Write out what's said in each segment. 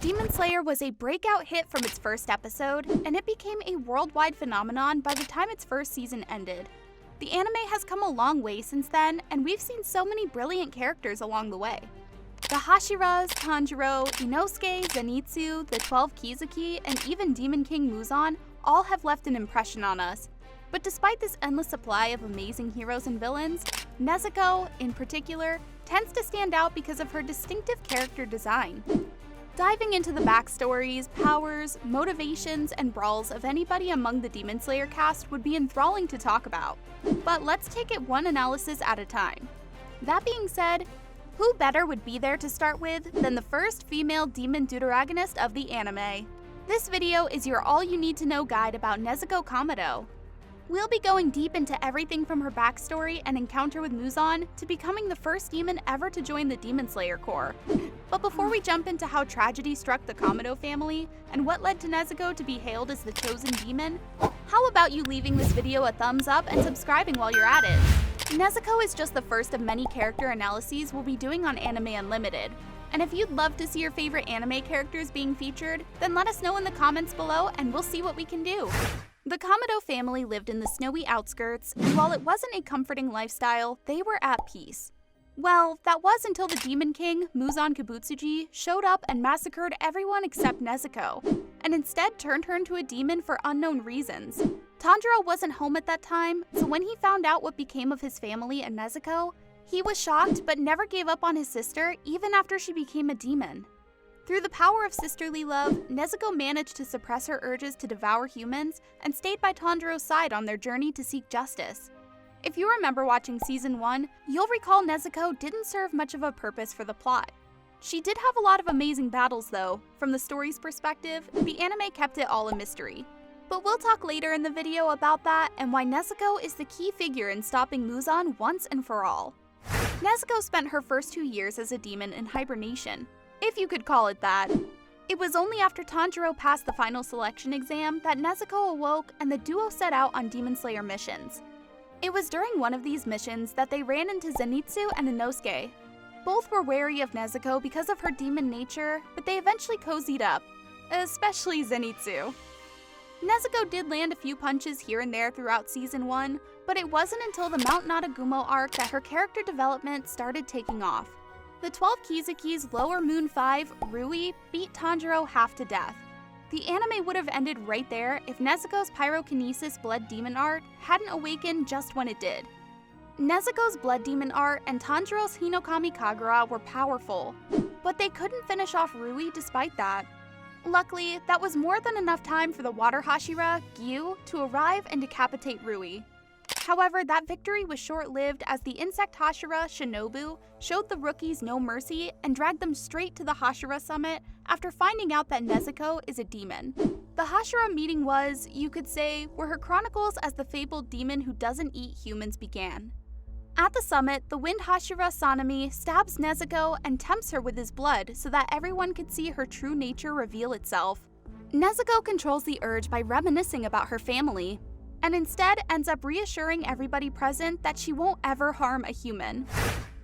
Demon Slayer was a breakout hit from its first episode, and it became a worldwide phenomenon by the time its first season ended. The anime has come a long way since then, and we've seen so many brilliant characters along the way. The Hashiras, Tanjiro, Inosuke, Zenitsu, the 12 Kizuki, and even Demon King Muzan all have left an impression on us. But despite this endless supply of amazing heroes and villains, Nezuko, in particular, tends to stand out because of her distinctive character design. Diving into the backstories, powers, motivations, and brawls of anybody among the Demon Slayer cast would be enthralling to talk about. But let's take it one analysis at a time. That being said, who better would be there to start with than the first female demon deuteragonist of the anime? This video is your all-you-need-to-know guide about Nezuko Kamado. We'll be going deep into everything from her backstory and encounter with Muzan to becoming the first demon ever to join the Demon Slayer Corps. But before we jump into how tragedy struck the Kamado family and what led to Nezuko to be hailed as the chosen demon, how about you leaving this video a thumbs up and subscribing while you're at it? Nezuko is just the first of many character analyses we'll be doing on Anime Unlimited. And if you'd love to see your favorite anime characters being featured, then let us know in the comments below and we'll see what we can do. The Kamado family lived in the snowy outskirts, and while it wasn't a comforting lifestyle, they were at peace. Well, that was until the Demon King, Muzan Kibutsuji, showed up and massacred everyone except Nezuko, and instead turned her into a demon for unknown reasons. Tanjiro wasn't home at that time, so when he found out what became of his family and Nezuko, he was shocked but never gave up on his sister even after she became a demon. Through the power of sisterly love, Nezuko managed to suppress her urges to devour humans and stayed by Tanjiro's side on their journey to seek justice. If you remember watching Season 1, you'll recall Nezuko didn't serve much of a purpose for the plot. She did have a lot of amazing battles though. From the story's perspective, the anime kept it all a mystery. But we'll talk later in the video about that and why Nezuko is the key figure in stopping Muzan once and for all. Nezuko spent her first 2 years as a demon in hibernation, if you could call it that. It was only after Tanjiro passed the final selection exam that Nezuko awoke and the duo set out on Demon Slayer missions. It was during one of these missions that they ran into Zenitsu and Inosuke. Both were wary of Nezuko because of her demon nature, but they eventually cozied up, especially Zenitsu. Nezuko did land a few punches here and there throughout Season 1, but it wasn't until the Mount Nadagumo arc that her character development started taking off. The 12 Kizuki's Lower Moon 5, Rui, beat Tanjiro half to death. The anime would have ended right there if Nezuko's pyrokinesis blood demon art hadn't awakened just when it did. Nezuko's blood demon art and Tanjiro's Hinokami Kagura were powerful, but they couldn't finish off Rui despite that. Luckily, that was more than enough time for the water Hashira, Gyu, to arrive and decapitate Rui. However, that victory was short-lived as the insect Hashira, Shinobu, showed the rookies no mercy and dragged them straight to the Hashira summit after finding out that Nezuko is a demon. The Hashira meeting was, you could say, where her chronicles as the fabled demon who doesn't eat humans began. At the summit, the wind Hashira Sanemi stabs Nezuko and tempts her with his blood so that everyone could see her true nature reveal itself. Nezuko controls the urge by reminiscing about her family, and instead ends up reassuring everybody present that she won't ever harm a human.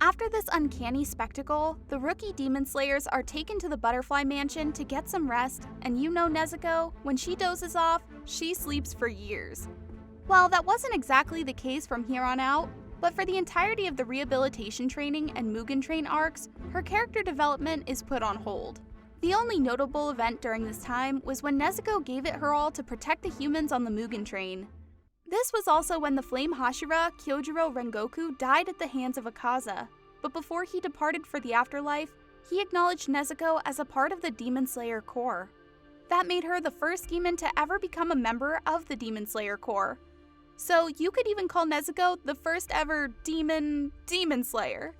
After this uncanny spectacle, the rookie demon slayers are taken to the Butterfly Mansion to get some rest, and you know Nezuko, when she dozes off, she sleeps for years. Well, that wasn't exactly the case from here on out, but for the entirety of the rehabilitation training and Mugen Train arcs, her character development is put on hold. The only notable event during this time was when Nezuko gave it her all to protect the humans on the Mugen Train. This was also when the Flame Hashira, Kyojuro Rengoku, died at the hands of Akaza, but before he departed for the afterlife, he acknowledged Nezuko as a part of the Demon Slayer Corps. That made her the first demon to ever become a member of the Demon Slayer Corps. So you could even call Nezuko the first ever demon slayer.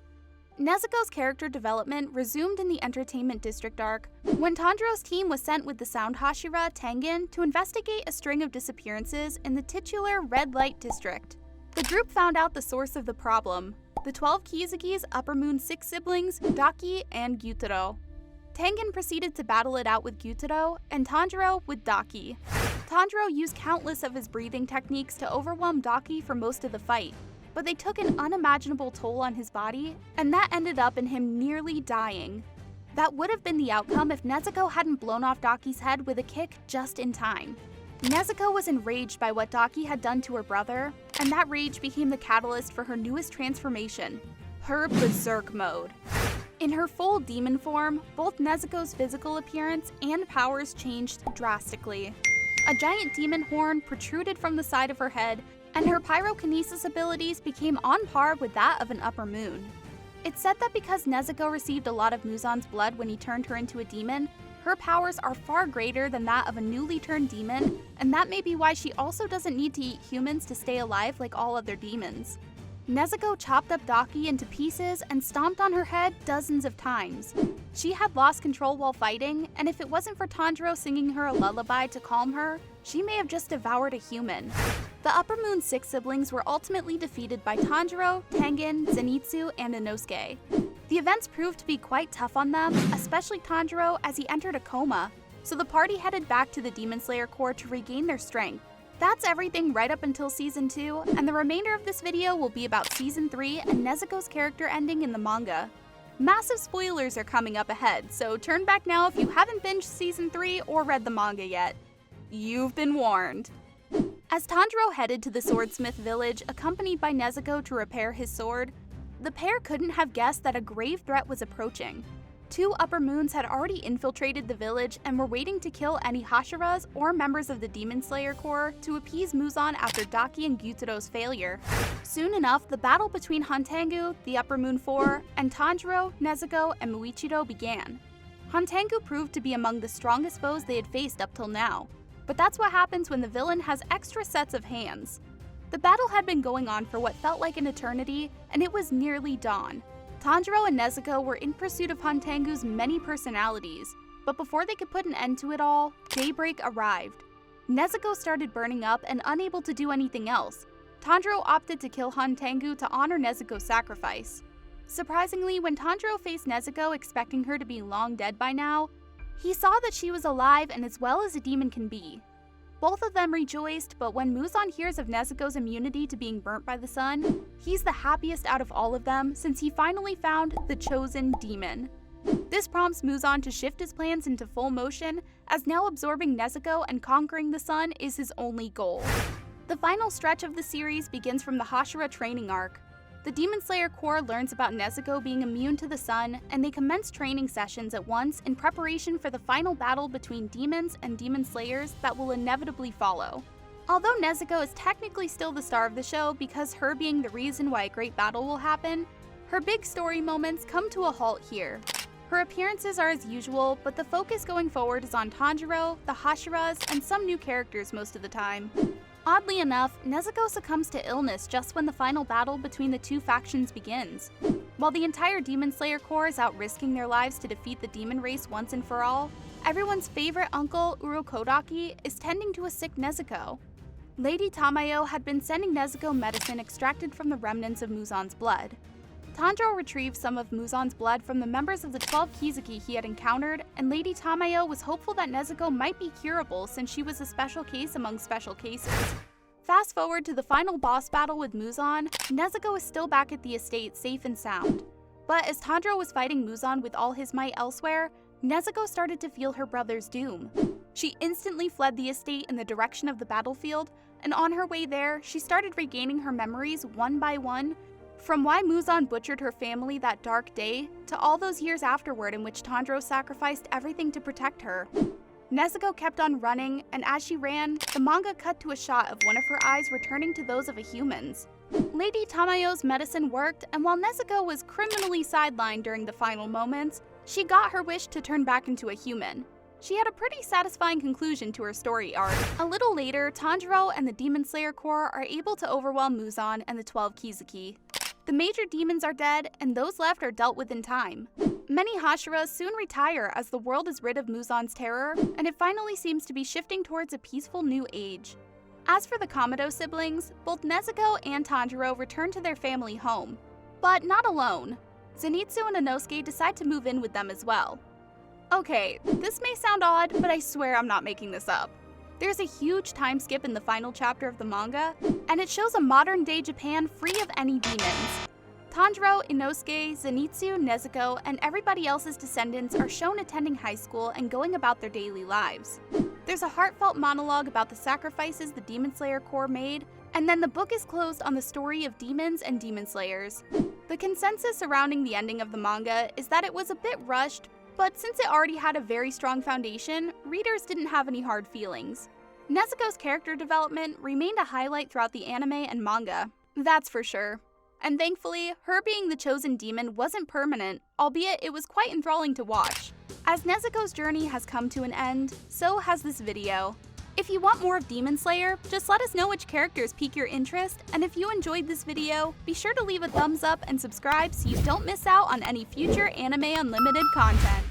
Nezuko's character development resumed in the Entertainment District arc when Tanjiro's team was sent with the Sound Hashira, Tengen, to investigate a string of disappearances in the titular Red Light District. The group found out the source of the problem, the 12 Kizuki's Upper Moon 6 siblings, Daki and Gyutaro. Tengen proceeded to battle it out with Gyutaro, and Tanjiro with Daki. Tanjiro used countless of his breathing techniques to overwhelm Daki for most of the fight, but they took an unimaginable toll on his body, and that ended up in him nearly dying. That would have been the outcome if Nezuko hadn't blown off Daki's head with a kick just in time. Nezuko was enraged by what Daki had done to her brother, and that rage became the catalyst for her newest transformation, her Berserk mode. In her full demon form, both Nezuko's physical appearance and powers changed drastically. A giant demon horn protruded from the side of her head, and her pyrokinesis abilities became on par with that of an upper moon. It's said that because Nezuko received a lot of Muzan's blood when he turned her into a demon, her powers are far greater than that of a newly turned demon, and that may be why she also doesn't need to eat humans to stay alive like all other demons. Nezuko chopped up Daki into pieces and stomped on her head dozens of times. She had lost control while fighting, and if it wasn't for Tanjiro singing her a lullaby to calm her, she may have just devoured a human. The Upper Moon's 6 siblings were ultimately defeated by Tanjiro, Tengen, Zenitsu, and Inosuke. The events proved to be quite tough on them, especially Tanjiro as he entered a coma, so the party headed back to the Demon Slayer Corps to regain their strength. That's everything right up until Season 2, and the remainder of this video will be about Season 3 and Nezuko's character ending in the manga. Massive spoilers are coming up ahead, so turn back now if you haven't binged Season 3 or read the manga yet. You've been warned. As Tanjiro headed to the swordsmith village accompanied by Nezuko to repair his sword, the pair couldn't have guessed that a grave threat was approaching. 2 Upper Moons had already infiltrated the village and were waiting to kill any Hashiras or members of the Demon Slayer Corps to appease Muzan after Daki and Gyuto's failure. Soon enough, the battle between Hantengu, the Upper Moon 4, and Tanjiro, Nezuko, and Muichiro began. Hantengu proved to be among the strongest foes they had faced up till now, but that's what happens when the villain has extra sets of hands. The battle had been going on for what felt like an eternity, and it was nearly dawn. Tanjiro and Nezuko were in pursuit of Hantengu's many personalities, but before they could put an end to it all, daybreak arrived. Nezuko started burning up and unable to do anything else. Tanjiro opted to kill Hantengu to honor Nezuko's sacrifice. Surprisingly, when Tanjiro faced Nezuko expecting her to be long dead by now, he saw that she was alive and as well as a demon can be. Both of them rejoiced, but when Muzan hears of Nezuko's immunity to being burnt by the sun, he's the happiest out of all of them since he finally found the chosen demon. This prompts Muzan to shift his plans into full motion, as now absorbing Nezuko and conquering the sun is his only goal. The final stretch of the series begins from the Hashira training arc. The Demon Slayer Corps learns about Nezuko being immune to the sun, and they commence training sessions at once in preparation for the final battle between demons and demon slayers that will inevitably follow. Although Nezuko is technically still the star of the show because her being the reason why a great battle will happen, her big story moments come to a halt here. Her appearances are as usual, but the focus going forward is on Tanjiro, the Hashiras, and some new characters most of the time. Oddly enough, Nezuko succumbs to illness just when the final battle between the 2 factions begins. While the entire Demon Slayer Corps is out risking their lives to defeat the demon race once and for all, everyone's favorite uncle, Urokodaki, is tending to a sick Nezuko. Lady Tamayo had been sending Nezuko medicine extracted from the remnants of Muzan's blood. Tanjiro retrieved some of Muzan's blood from the members of the 12 Kizuki he had encountered, and Lady Tamayo was hopeful that Nezuko might be curable since she was a special case among special cases. Fast forward to the final boss battle with Muzan, Nezuko is still back at the estate safe and sound. But as Tanjiro was fighting Muzan with all his might elsewhere, Nezuko started to feel her brother's doom. She instantly fled the estate in the direction of the battlefield, and on her way there, she started regaining her memories one by one, from why Muzan butchered her family that dark day, to all those years afterward in which Tanjiro sacrificed everything to protect her. Nezuko kept on running, and as she ran, the manga cut to a shot of one of her eyes returning to those of a human's. Lady Tamayo's medicine worked, and while Nezuko was criminally sidelined during the final moments, she got her wish to turn back into a human. She had a pretty satisfying conclusion to her story arc. A little later, Tanjiro and the Demon Slayer Corps are able to overwhelm Muzan and the 12 Kizuki. The major demons are dead, and those left are dealt with in time. Many Hashiras soon retire as the world is rid of Muzan's terror, and it finally seems to be shifting towards a peaceful new age. As for the Kamado siblings, both Nezuko and Tanjiro return to their family home. But not alone. Zenitsu and Inosuke decide to move in with them as well. Okay, this may sound odd, but I swear I'm not making this up. There's a huge time skip in the final chapter of the manga, and it shows a modern-day Japan free of any demons. Tanjiro, Inosuke, Zenitsu, Nezuko, and everybody else's descendants are shown attending high school and going about their daily lives. There's a heartfelt monologue about the sacrifices the Demon Slayer Corps made, and then the book is closed on the story of demons and demon slayers. The consensus surrounding the ending of the manga is that it was a bit rushed, but since it already had a very strong foundation, readers didn't have any hard feelings. Nezuko's character development remained a highlight throughout the anime and manga, that's for sure. And thankfully, her being the chosen demon wasn't permanent, albeit it was quite enthralling to watch. As Nezuko's journey has come to an end, so has this video. If you want more of Demon Slayer, just let us know which characters pique your interest, and if you enjoyed this video, be sure to leave a thumbs up and subscribe so you don't miss out on any future Anime Unlimited content.